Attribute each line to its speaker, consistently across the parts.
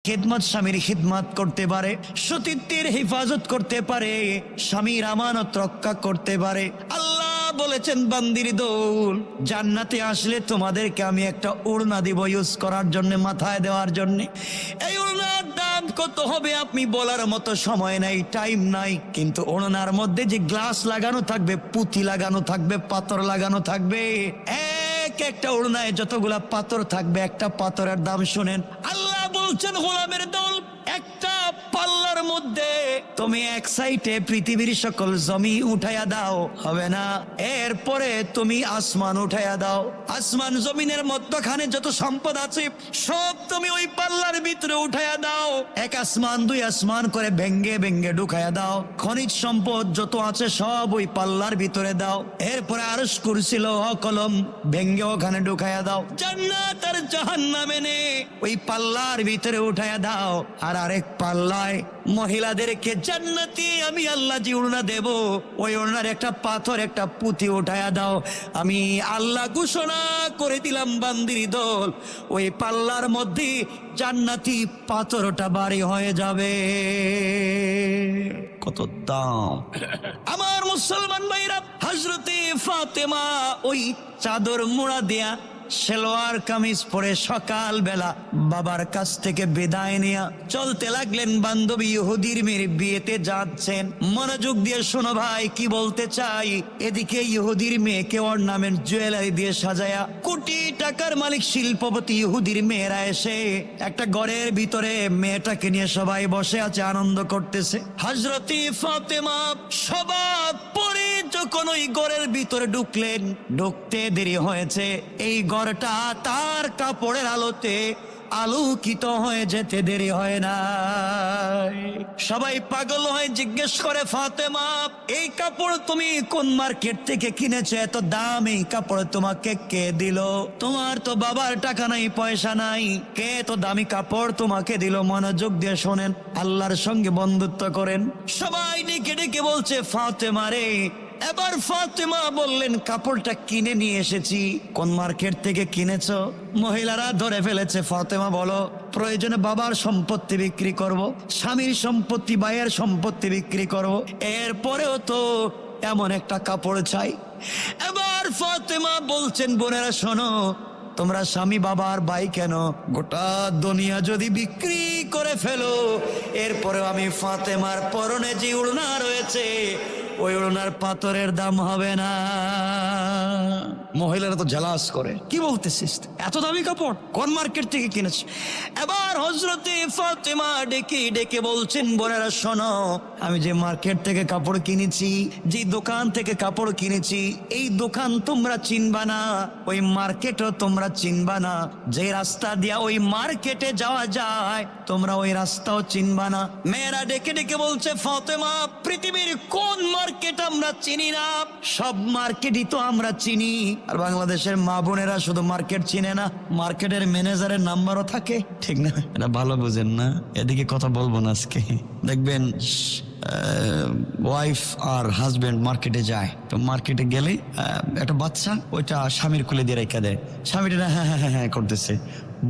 Speaker 1: খিদমত, স্বামীর খিদমত করতে পারে, সতীত্বের হেফাজত করতে পারে, স্বামীর আমানত রক্ষা করতে পারে। আল্লাহ বলেছেন বান্দির দৌল, জান্নাতে আসলে তোমাদেরকে আমি একটা ওড়না দিব ইউজ করার জন্য, মাথায় দেওয়ার জন্য। এই ওড়নার দাম কত হবে আপনি বলার মতো সময় নাই, টাইম নাই। কিন্তু ওড়নার মধ্যে যে গ্লাস লাগানো থাকবে, পুঁতি লাগানো থাকবে, পাথর লাগানো থাকবে, এক একটা ওড়নায় যতগুলা পাথর থাকবে, একটা পাথরের দাম শুনেন। আল্লাহ বলছেন গোলামের দল, একটা পাল্লার মধ্যে তুমি এক সাইডে পৃথিবীর সকল জমি উঠাইয়া দাও, হবে না। এরপরে তুমি আসমান উঠাইয়া দাও, আসমান জমিনের মধ্যখানে যত সম্পদ আছে সব তুমি ওই পাল্লার ভিতরে উঠাইয়া দাও। এক আসমান দুই আসমান করে ভেঙ্গে ভেঙ্গে ঢুকাইয়া দাও। খনিজ সম্পদ যত আছে সব ওই পাল্লার ভিতরে দাও। এরপরে আরশ কুরসি লৌহ কলম ভেঙ্গে ওখানে ঢুকাইয়া দাও। জান্নাত আর জাহান্নাম এনে ওই পাল্লার ভিতরে উঠাইয়া দাও। আর আরেক পাল্লায় মহিলাদেরকে জান্নাতি আমি আল্লাহ যে ওড়না দেব, ওই ওড়নার একটা পাথর একটা পুঁতি উঠাইয়া দাও। আমি আল্লাহ ঘোষণা করে দিলাম বান্দির দল, ওই পাল্লার মধ্যে জান্নাতি পাথরটা বাড়ি হয়ে যাবে। কত দাম! আমার মুসলমান ভাইরা, হযরতে ফাতেমা ওই চাদর মোড়া দেয়া সেলোয়ার কামিজ পরে সকাল বেলা বাবার কাছ থেকে বিদায় নিয়ে চলতে লাগলেন। বান্ধবী ইহুদির মেয়ের বিয়েতে যাচ্ছেন। মনোযোগ দিয়ে শোনো ভাই, কি বলতে চাই। এদিকে ইহুদির মেয়েকে ওর নামের জুয়েলারি দিয়ে সাজায়া কোটি টাকার মালিক শিল্পপতি ইহুদির মেয়েরা এসে একটা ঘরের ভিতরে মেয়েটাকে নিয়ে সবাই বসে আছে, আনন্দ করতেছে। হযরতে ফাতেমা সবার পরে যখন ওই ঘরের ভিতরে ঢুকলেন, ঢুকতে দেরি হয়েছে। এই ঘরটা তার কাপড়ের আলোতে আলোকিত হয়ে যেতে দেরি হয় না। সবাই পাগল হয়ে জিজ্ঞেস করে, ফাতেমা এই কাপড় তুমি কোন মার্কেট থেকে কিনেছো? এত দাম এই কাপড় তোমাকে কে দিল? তোমার তো বাবার টাকা নাই, পয়সা নাই, কে তো দামি কাপড় তোমাকে দিল? মনোযোগ দিয়ে শোনেন, আল্লাহর সঙ্গে বন্ধুত্ব করেন। সবাই ডেকে ডেকে বলছে, ফাতেমা রে। এবার ফাতেমা বললেন, কাপড়টা কিনে নিয়ে এসেছি। কোন মার্কেট থেকে কিনেছো? মহিলারা ধরে ফেলেছে। ফাতেমা বলো, প্রয়োজনে বাবার সম্পত্তি বিক্রি করব, স্বামীর সম্পত্তি, ভাইয়ের সম্পত্তি বিক্রি করব, এরপরেও তো এমন একটা কাপড় চাই। এবার ফাতেমা বলছেন, বোনেরা শোনো, তোমরা স্বামী বাবার ভাই কেন, গোটা দুনিয়া যদি বিক্রি করে ফেলো, এরপরেও আমি ফাতেমার পরনে যে ওড়না রয়েছে ওই ওড়নার পাথরের দাম হবে না। মহিলারা তো জেলাস করে, কি বলতেছিস, এত দামি কাপড় কোন মার্কেট থেকে কিনেছ? এবার হযরতে ফাতেমা ডেকে ডেকে বলছেন, বোনেরা শোনো, আমি যে মার্কেট থেকে কাপড় কিনেছি, যে দোকান থেকে কাপড় কিনেছি, এই দোকান তোমরা চিনবা না, ওই মার্কেটও তোমরা চিনবা না। যে রাস্তা দিয়া ওই মার্কেটে যাওয়া যায় তোমরা ওই রাস্তাও চিনবা না। মেয়েরা ডেকে ডেকে বলছে, ফাতেমা পৃথিবীর কোন মার্কেট আমরা চিনি না, সব মার্কেটই তো আমরা চিনি। আর বাংলাদেশের মা বোনেরা শুধু মার্কেট চিনে না, মার্কেটের ম্যানেজারের নাম্বারও থাকে, ঠিক না? এটা ভালো বুঝেন না, এদিকে কথা বলবো না আজকে। দেখবেন ওয়াইফ আর হাজবেন্ড মার্কেটে যায়, তো মার্কেটে গেলে একটা বাচ্চা ওইটা স্বামীর কোলে দিয়ে রেখে দেয়। স্বামীটা হ্যাঁ হ্যাঁ হ্যাঁ করতেছে,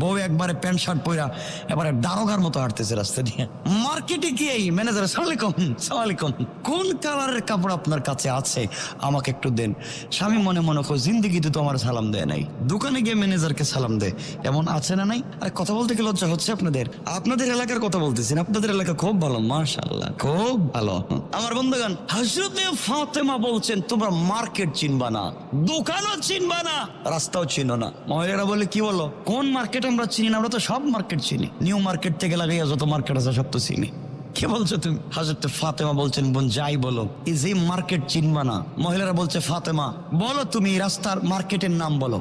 Speaker 1: বউ একবারে প্যান্ট শার্ট পরা এবারে দারোগার মতো হাঁটতেছে রাস্তা দিয়ে। মার্কেটে গিয়ে ম্যানেজার, সালাম আলাইকুম, কোন কালারের কাপড় আপনার কাছে আছে আমাকে একটু দেন। স্বামী মনে মনে জিন্দিগিতে তো আমার সালাম দেয় নাই, দোকানে গিয়ে ম্যানেজারকে সালাম দেয়, এমন আছে না নাই? আরে কথা বলতে কি লজ্জা হচ্ছে আপনাদের? আপনাদের এলাকার কথা বলতেছেন, আপনাদের এলাকা খুব ভালো, মাশাআল্লাহ, খুব ভালো। আমার বন্ধুগণ, হযরতে ফাতেমা বলছেন, তোমরা মার্কেট চিনবা না, দোকানও চিনবা না, রাস্তাও চিনো না। মহিলারা বলে, কি বলো, কোন মার্কেট আমরা চিনি না? আমরা তো সব মার্কেট চিনি, নিউ মার্কেট থেকে লাগাইয়া যত মার্কেট আছে সব তো চিনি। কি বলছো তুমি? হযরতে ফাতেমা বলছেন, বোন যাই বলো, এই যে মার্কেট চিনবা না। মহিলারা বলছে, ফাতেমা বলো তুমি রাস্তার মার্কেটের নাম বলো।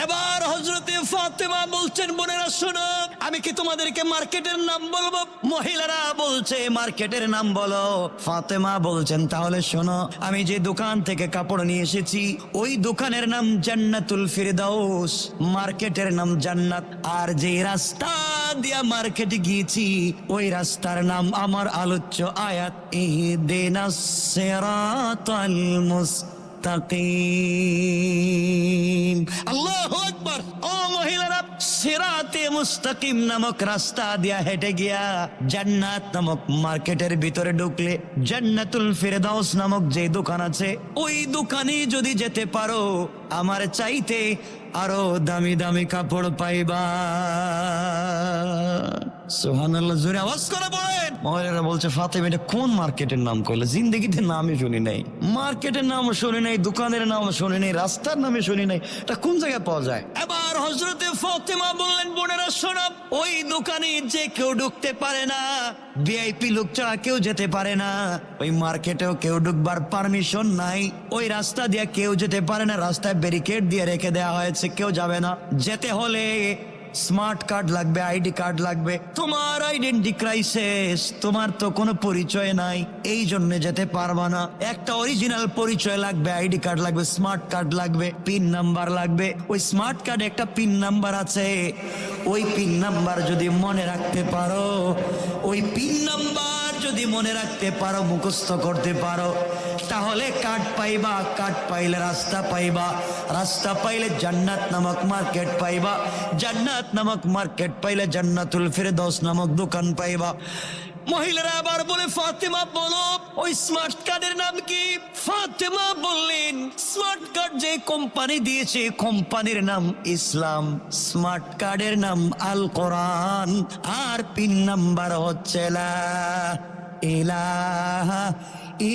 Speaker 1: এবার হযরতে ফাতেমা বলছেন, বোনেরা শোনো, আমি কি তোমাদেরকে মার্কেটের নাম বলবো? মহিলারা বলছে, মার্কেটের নাম বলো। ফাতেমা বলছেন, তাহলে শোনো, আমি যে দোকান থেকে কাপড় নিয়ে এসেছি ওই দোকানের নাম জান্নাতুল ফিরদাউস, মার্কেটের নাম জান্নাত। আর যে রাস্তা দিয়া মার্কেটে গিয়েছি ওই রাস্তার নাম আমার আলোচ্য আয়াত, ইহদিনাস সিরাতাল মুস্তাকিম। মুস্তাকিম। আল্লাহু আকবার। ও মহিলারা, সিরাতে মুস্তাকিম নামক রাস্তা দিয়া হেঁটে গিয়া জান্নাত নামক মার্কেটের ভিতরে ঢুকলে জান্নাতুল ফেরদাউস নামক যে দোকান আছে, ওই দোকানে যদি যেতে পারো, আমার চাইতে আরো দামি দামি কাপড় পাইবা। সুবহানাল্লাহ, জোরে আওয়াজ করে বলেন। মহিলারা বলছে, ফাতেমা এটা কোন মার্কেটের নাম কইলে? জিন্দেগিতে নামই শুনি নাই, মার্কেটের নাম শুনি নাই, দোকানের নাম শুনি নাই, রাস্তার নামে শুনি নাই, এটা কোন জায়গায় পাওয়া যায়? এবার হযরতে ফাতেমা বললেন, বোনেরা শোনো, ওই দোকানে যে কেউ ঢুকতে পারে না, ভিআইপি লোক ছাড়া কেউ যেতে পারে না, ওই মার্কেটেও কেউ ঢুকবার পারমিশন নাই, ওই রাস্তা দিয়ে কেউ যেতে পারে না, রাস্তায় ব্যারিকেড দিয়ে রেখে দেওয়া হয়েছে, কেউ যাবে না। যেতে হলে স্মার্ট কার্ড লাগবে, আইডি কার্ড লাগবে। তোমার আইডেন্টি ক্রাইসিস, তোমার তো কোনো পরিচয় নাই, এই জন্য যেতে পারবা না। একটা অরিজিনাল পরিচয় লাগবে, আইডি কার্ড লাগবে, স্মার্ট কার্ড লাগবে, পিন নাম্বার লাগবে। ওই স্মার্ট কার্ডে একটা পিন নাম্বার আছে, ওই পিন নাম্বার যদি মনে রাখতে পারো, ওই পিন নাম্বার যদি মনে রাখতে পারো, মুখস্থ করতে পারো, তাহলে কার্ড পাইবা, কার্ড পাইলে রাস্তা পাইবা, রাস্তা পাইলে জান্নাত নামক মার্কেট পাইবা, জান্নাত নামক মার্কেট পাইলে জান্নাতুল ফেরদাউস নামক দোকান পাইবা। মহিলারা আবার বলে, ফাতেমা বলো ওই স্মার্ট কার্ডের নাম কি? ফাতেমা বললেন, স্মার্ট কার্ড যে কোম্পানি দিয়েছে, কোম্পানির নাম ইসলাম, স্মার্ট কার্ডের নাম আল কোরআন, আর পিন নাম্বার হচ্ছে লা ইলাহা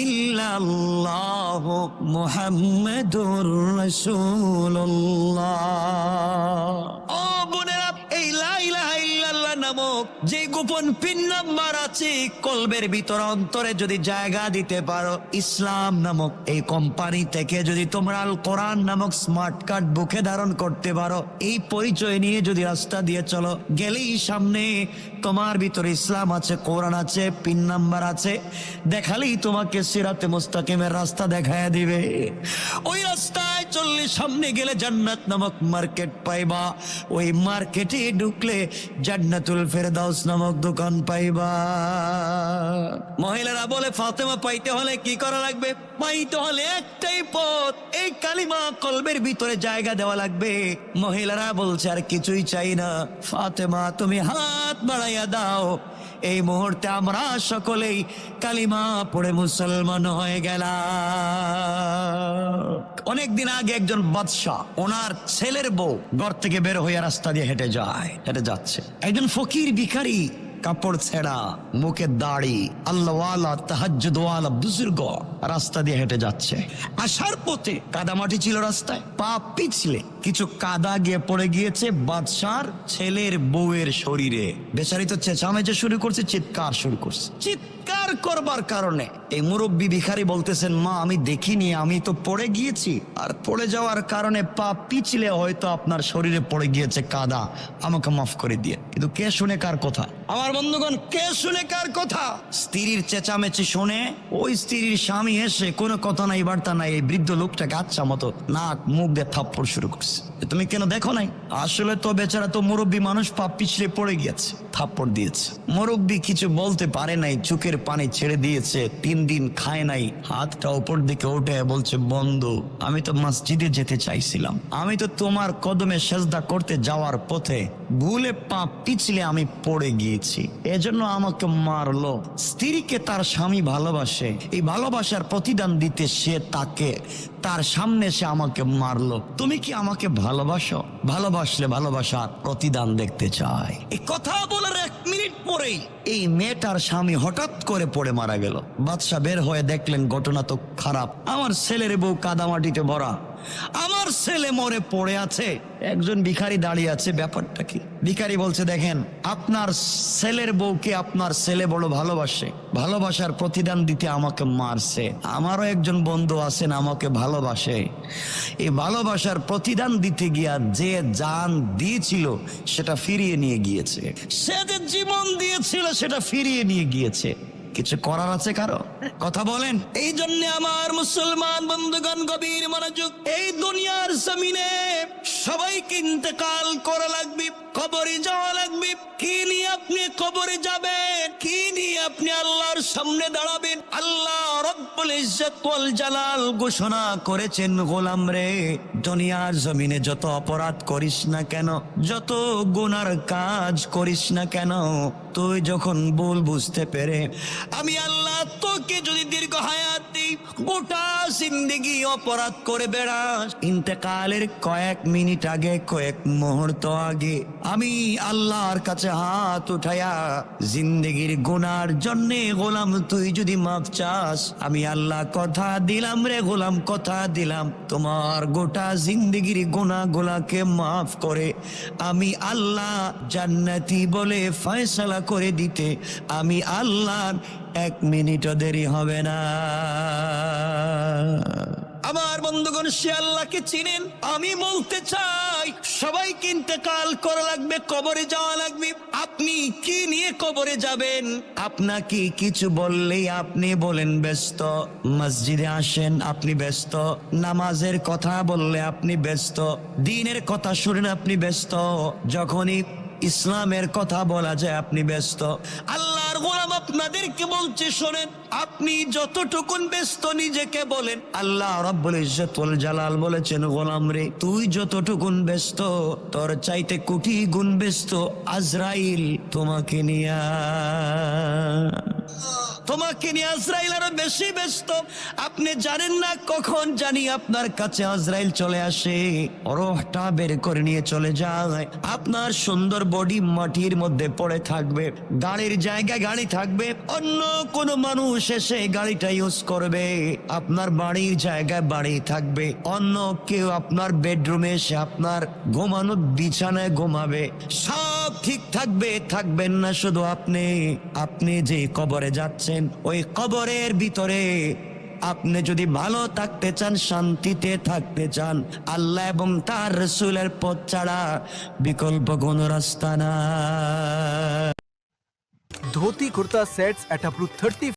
Speaker 1: ইল্লাল্লাহু মুহাম্মাদুর রাসূলুল্লাহ। ও বোনেরা, এই লা ইলাহা ইল্লাল্লাহ নামক যে গোপন পিন নাম্বার আছে, কলবের ভিতর অন্তরে যদি জায়গা দিতে পারো, ইসলাম নামক এই কোম্পানি থেকে যদি তোমরা আল কোরআন নামক স্মার্ট কার্ড বুকে ধারণ করতে পারো, এই পরিচয় নিয়ে যদি রাস্তা দিয়ে চলো, গেলেই সামনে তোমার ভিতরে ইসলাম আছে, কোরআন আছে, পিন নাম্বার আছে, দেখালেই তোমাকে সিরাতে মুস্তাকিমের রাস্তা দেখায় দিবে। ওই রাস্তায় চললে সামনে গেলে জান্নাত নামক মার্কেট পাইবা, ওই মার্কেটে ঢুকলে জান্নাতুল ফেরদাউস নামক দোকান পাইবা। মহিলারা বলে, ফাতেমা পাইতে হলে কি করা লাগবে? পাইতে হলে একটাই পথ, এই কালিমা কলবের ভিতরে জায়গা দেওয়া লাগবে। মহিলারা বলছে, আর কিছুই চাই না। ফাতেমা তুমি হাত বাড়াইয়া দাও, এই মুহূর্তে আমরা সকলেই কালিমা পড়ে মুসলমান হয়ে গেলাম। অনেকদিন আগে একজন বাদশাহ, ওনার ছেলের বউ ঘর থেকে বের হয়ে রাস্তা দিয়ে হেঁটে যাচ্ছে। একজন ফকির ভিখারি, কাপড় ছেঁড়া, মুখে দাড়ি, আল্লাহওয়ালা তাহাজ্জুদওয়ালা বুজুর্গ রাস্তা দিয়ে হেঁটে যাচ্ছে। আসার পথে কাদামাটি ছিল রাস্তায়, পা পিছলে কিছু কাদা গিয়ে পড়ে গিয়েছে বাদশার ছেলের বউয়ের শরীরে। বেচারি তো চেঁচামেচি শুরু করছে, চিৎকার শুরু করছে। চিৎকার করবার কারণে এই মুরব্বী ভিখারি বলতেছেন, মা আমি দেখিনি, আমি তো পড়ে গিয়েছি, আর পড়ে যাওয়ার কারণে পা পিছলে হয়তো আপনার শরীরে পড়ে গিয়েছে কাদা, আমাকে মাফ করে দিয়ে। কিন্তু কে শুনে কার কথা? আমার বন্ধুগণ, কে শুনে কার কথা? স্ত্রীর চেঁচামেচি শুনে ওই স্ত্রীর স্বামী এসে কোনো কথা নাই, বার্তা নাই, এই বৃদ্ধ লোকটাকে আচ্ছা মতো নাক মুখ দিয়ে থাপ্পড় শুরু করছে। তুমি কেন দেখো নাই? আসলে তো বেচারা তো মুরব্বী মানুষ, পা পিছলে পড়ে গিয়েছে, থাপ্পড় দিয়েছে। মুরব্বী কিছু বলতে পারে নাই, চোখের পানি ছেড়ে দিয়েছে, 3 দিন খায় নাই, হাতটা উপর দিকে উঠে বলছে, বন্ধু আমি তো মসজিদে যেতে চাইছিলাম, আমি তো তোমার কদমে সেজদা করতে যাওয়ার পথে ভুলে পা পিছলে আমি পড়ে গিয়েছি, এজন্য আমাকে মারলো। স্ত্রীকে তার স্বামী ভালোবাসে, এই ভালোবাসার প্রতিদান দিতে সে তাকে তার সামনে সে আমাকে মারলো। তুমি কি আমাকে ভালোবাসো? ভালোবাসলে ভালোবাসার প্রতিদান দেখতে চাই। এই কথা বলার 1 মিনিট পরেই এই মেয়েটার স্বামী হঠাৎ করে পড়ে মারা গেল। বাদশা বের হয়ে দেখলেন ঘটনা তো খারাপ, আমার ছেলের বউ কাদামাটিতে ভরা, আমার ছেলে মরে পড়ে আছে, একজন ভিখারি দাঁড়িয়ে আছে, ব্যাপারটা কি? ভিখারি বলছে, দেখেন আপনার ছেলের বউকে আপনার ছেলে বড় ভালোবাসে, ভালোবাসার প্রতিদান দিতে আমাকে মারছে। আমারও একজন বন্ধু আছেন আমাকে ভালোবাসে, এই ভালোবাসার প্রতিদান দিতে গিয়া যে জান দিয়েছিল সেটা ফিরিয়ে নিয়ে গিয়েছে, সে যে জীবন দিয়েছিল সেটা ফিরিয়ে নিয়ে গিয়েছে। কিছু করার আছে কারো? কথা বলেন। এই জন্য আমার মুসলমান বন্ধুগণ গভীর মনোযোগ, এই দুনিয়ার জমিনে সবাইকে ইন্তেকাল করা লাগবে, কবরে যাওয়া লাগবে। কি নিয়ে আপনি কবরে যাবেন? কি নিয়ে আপনি আল্লাহর সামনে দাঁড়াবেন? আল্লাহ রব্বুল রব্বুল ইজ্জত ওয়াল জালাল ঘোষণা করেছেন, গোলাম রে, দুনিয়ার জমিনে যত অপরাধ করিস না কেন, যত গুনার কাজ করিস না কেন, তুই যখন ভুল বুঝতে পেরে আমি আল্লাহ তোকে যদি দীর্ঘ হায়াত দিই, গোটা জিন্দেগি অপরাধ করে বেড়াস, ইন্তেকালের কয়েক মিনিট আগে, কয়েক মুহূর্ত আগে আমি আল্লাহর কাছে হাত উঠায়া জিন্দেগির গুনার জন্যে গোলাম তুই যদি মাফ চাস, আমি আল্লাহ কথা দিলাম রে গোলাম, কথা দিলাম, তোমার গোটা জিন্দেগির গুনাহগুলোকে মাফ করে আমি আল্লাহ জান্নাতি বলে ফয়সালা করে দিতে আমি আল্লাহ 1 মিনিটও দেরি হবে না। আমার বন্ধুগণ, সে আল্লাহকে চিনেন? আমি বলতে চাই সবাইকে ইন্তেকাল করা লাগবে, কবরে যাওয়া লাগবে। আপনি কি নিয়ে কবরে যাবেন? আপনাকে কিছু বললেই আপনি বলেন ব্যস্ত, মসজিদে আসেন আপনি ব্যস্ত, নামাজের কথা বললে আপনি ব্যস্ত, দ্বীনের কথা শুনেন আপনি ব্যস্ত, যখনই ইসলামের কথা বলা যায় আপনি ব্যস্ত। আল্লাহর গোলাম আপনাদেরকে বলছে শোনেন, আপনি যতটুকুন ব্যস্ত নিজেকে বলেন, আল্লাহ রব্বুল ইজ্জত ওয়াল জালাল বলেছেন, গোলাম রে, তুই যতটুকুন ব্যস্ত তোর চাইতে কোটি গুণ ব্যস্ত আজরাইল তোমাকে নিয়া, তোমাকে নিয়ে আজরাইল আরো বেশি ব্যস্ত। আপনি জানেন না কখন জানি আপনার কাছে আজরাইল চলে আসে, রোহটা বের করে নিয়ে চলে যায়। আপনার সুন্দর বডি মাটির মধ্যে পড়ে থাকবে, গাড়ির জায়গায় গাড়ি থাকবে, অন্য কোন মানুষ এসে গাড়িটা ইউজ করবে, আপনার বাড়ির জায়গায় বাড়ি থাকবে, অন্য কেউ আপনার বেডরুমে এসে আপনার ঘুমানোর বিছানায় ঘুমাবে, সব ঠিক থাকবে, থাকবেন না শুধু আপনি। আপনি যে কবরে যাচ্ছেন ওই কবরের ভিতরে আপনি যদি ভালো থাকতে চান, শান্তিতে থাকতে চান, আল্লাহ এবং তার রাসূলের পথ ছাড়া বিকল্প কোন রাস্তা না।
Speaker 2: Dhoti kurta sets at up to 30